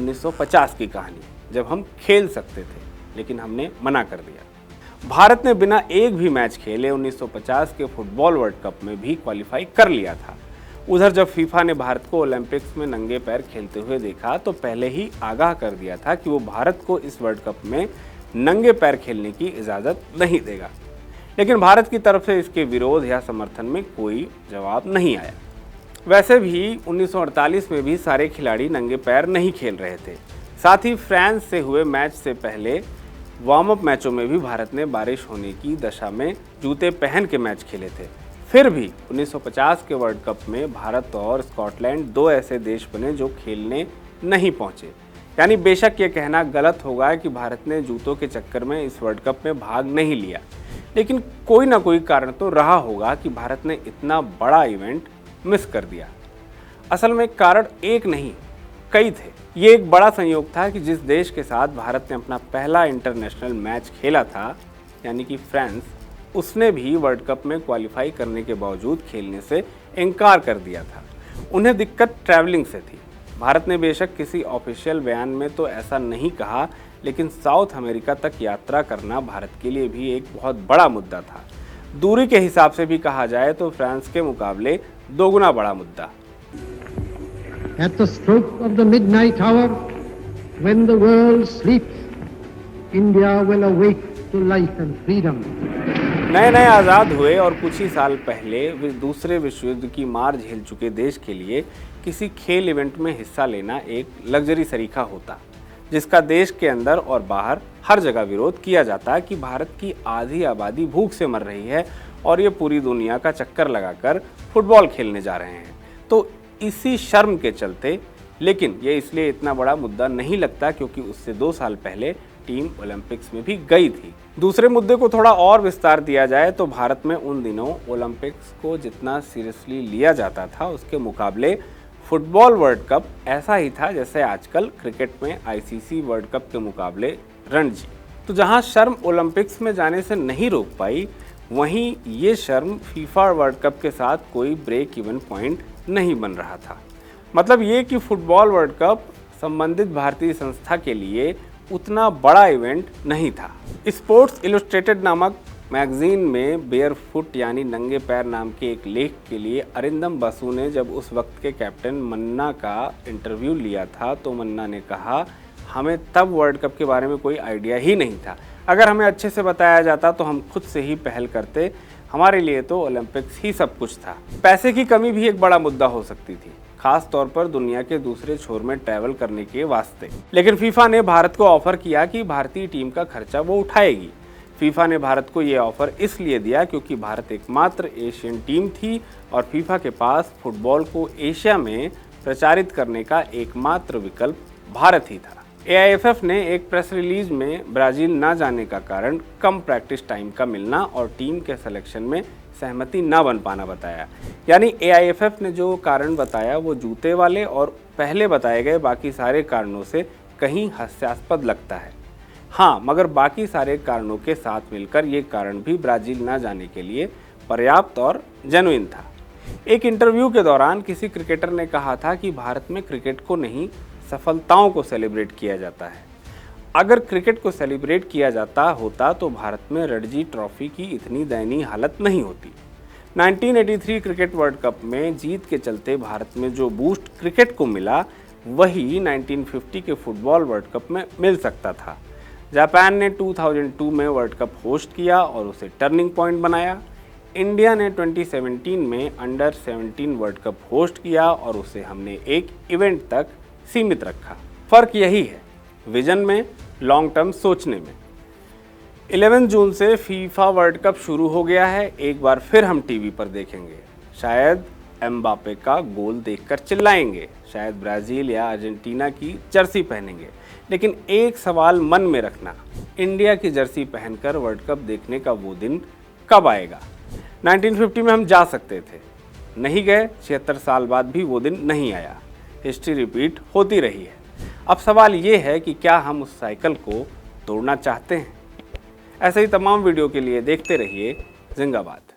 1950 की कहानी, जब हम खेल सकते थे, लेकिन हमने मना कर दिया। भारत ने बिना एक भी मैच खेले 1950 के फुटबॉल वर्ल्ड कप में भी क्वालिफाई कर लिया था। उधर जब फीफा ने भारत को ओलंपिक्स में नंगे पैर खेलते हुए देखा तो पहले ही आगाह कर दिया था कि वो भारत को इस वर्ल्ड कप में नंगे पैर खेलने की इजाज़त नहीं देगा। लेकिन भारत की तरफ से इसके विरोध या समर्थन में कोई जवाब नहीं आया। वैसे भी 1948 में भी सारे खिलाड़ी नंगे पैर नहीं खेल रहे थे। साथ ही फ्रांस से हुए मैच से पहले वार्म अप मैचों में भी भारत ने बारिश होने की दशा में जूते पहन के मैच खेले थे। फिर भी 1950 के वर्ल्ड कप में भारत और स्कॉटलैंड दो ऐसे देश बने जो खेलने नहीं पहुंचे। यानी बेशक ये कहना गलत होगा कि भारत ने जूतों के चक्कर में इस वर्ल्ड कप में भाग नहीं लिया, लेकिन कोई ना कोई कारण तो रहा होगा कि भारत ने इतना बड़ा इवेंट मिस कर दिया। असल में कारण एक नहीं, कई थे। ये एक बड़ा संयोग था कि जिस देश के साथ भारत ने अपना पहला इंटरनेशनल मैच खेला था, यानी कि फ्रांस, उसने भी वर्ल्ड कप में क्वालिफाई करने के बावजूद खेलने से इनकार कर दिया था। उन्हें दिक्कत ट्रैवलिंग से थी। भारत ने बेशक किसी ऑफिशियल बयान में तो ऐसा नहीं कहा, लेकिन साउथ अमेरिका तक यात्रा करना भारत के लिए भी एक बहुत बड़ा मुद्दा था। दूरी के हिसाब से भी कहा जाए तो फ्रांस के मुकाबले दोगुना बड़ा मुद्दा। At the stroke of the midnight hour, when the world sleeps, India will awake to life and freedom. नए आज़ाद हुए और कुछ ही साल पहले दूसरे विश्व युद्ध की मार झेल चुके देश के लिए किसी खेल इवेंट में हिस्सा लेना एक लग्जरी सरीखा होता, जिसका देश के अंदर और बाहर हर जगह विरोध किया जाता कि भारत की आधी आबादी भूख से मर रही है और ये पूरी दुनिया का चक्कर लगाकर फुटबॉल खेलने जा रहे हैं। तो इसी शर्म के चलते, लेकिन ये इसलिए इतना बड़ा मुद्दा नहीं लगता क्योंकि उससे 2 साल पहले टीम ओलंपिक्स में भी गई थी। दूसरे मुद्दे को थोड़ा और विस्तार दिया जाए तो भारत में उन दिनों ओलंपिक्स को जितना सीरियसली लिया जाता था उसके मुकाबले फुटबॉल वर्ल्ड कप ऐसा ही था जैसे आजकल क्रिकेट में आईसीसी वर्ल्ड कप के मुकाबले रणजी। तो जहां शर्म ओलंपिक्स में जाने से नहीं रोक पाई, वहीं ये शर्म फीफा वर्ल्ड कप के साथ कोई ब्रेक इवन पॉइंट नहीं बन रहा था। मतलब ये कि फुटबॉल वर्ल्ड कप संबंधित भारतीय संस्था के लिए उतना बड़ा इवेंट नहीं था। स्पोर्ट्स इलस्ट्रेटेड नामक मैगजीन में बेयर फुट यानी नंगे पैर नाम के एक लेख के लिए अरिंदम बसु ने जब उस वक्त के कैप्टन मन्ना का इंटरव्यू लिया था तो मन्ना ने कहा, हमें तब वर्ल्ड कप के बारे में कोई आइडिया ही नहीं था। अगर हमें अच्छे से बताया जाता तो हम खुद से ही पहल करते। हमारे लिए तो ओलंपिक्स ही सब कुछ था। पैसे की कमी भी एक बड़ा मुद्दा हो सकती थी, खास तौर पर दुनिया के दूसरे छोर में ट्रैवल करने के वास्ते। लेकिन फीफा ने भारत को ऑफर किया कि भारतीय टीम का खर्चा वो उठाएगी। फीफा ने भारत को ये ऑफर इसलिए दिया क्योंकि भारत एकमात्र एशियन टीम थी और फीफा के पास फुटबॉल को एशिया में प्रचारित करने का एकमात्र विकल्प भारत ही था। एआईएफएफ ने एक प्रेस रिलीज में ब्राजील ना जाने का कारण कम प्रैक्टिस टाइम का मिलना और टीम के सिलेक्शन में सहमति ना बन पाना बताया। यानी एआईएफएफ ने जो कारण बताया वो जूते वाले और पहले बताए गए बाकी सारे कारणों से कहीं हास्यास्पद लगता है। हाँ, मगर बाकी सारे कारणों के साथ मिलकर ये कारण भी ब्राजील ना जाने के लिए पर्याप्त और जेन्युइन था। एक इंटरव्यू के दौरान किसी क्रिकेटर ने कहा था कि भारत में क्रिकेट को नहीं, सफलताओं को सेलिब्रेट किया जाता है। अगर क्रिकेट को सेलिब्रेट किया जाता होता तो भारत में रणजी ट्रॉफी की इतनी दयनीय हालत नहीं होती। 1983 क्रिकेट वर्ल्ड कप में जीत के चलते भारत में जो बूस्ट क्रिकेट को मिला वही 1950 के फुटबॉल वर्ल्ड कप में मिल सकता था। जापान ने 2002 में वर्ल्ड कप होस्ट किया और उसे टर्निंग पॉइंट बनाया। इंडिया ने 2017 में अंडर 17 वर्ल्ड कप होस्ट किया और उसे हमने एक इवेंट तक सीमित रखा। फर्क यही है, विजन में, लॉन्ग टर्म सोचने में। 11 जून से फीफा वर्ल्ड कप शुरू हो गया है। एक बार फिर हम टीवी पर देखेंगे। शायद एम्बापे का गोल देखकर चिल्लाएंगे, शायद ब्राजील या अर्जेंटीना की जर्सी पहनेंगे। लेकिन एक सवाल मन में रखना, इंडिया की जर्सी पहनकर वर्ल्ड कप देखने का वो दिन कब आएगा? 1950 में हम जा सकते थे, नहीं गए। 76 साल बाद भी वो दिन नहीं आया। हिस्ट्री रिपीट होती रही है। अब सवाल ये है कि क्या हम उस साइकिल को तोड़ना चाहते हैं? ऐसे ही तमाम वीडियो के लिए देखते रहिए जिंदाबाद।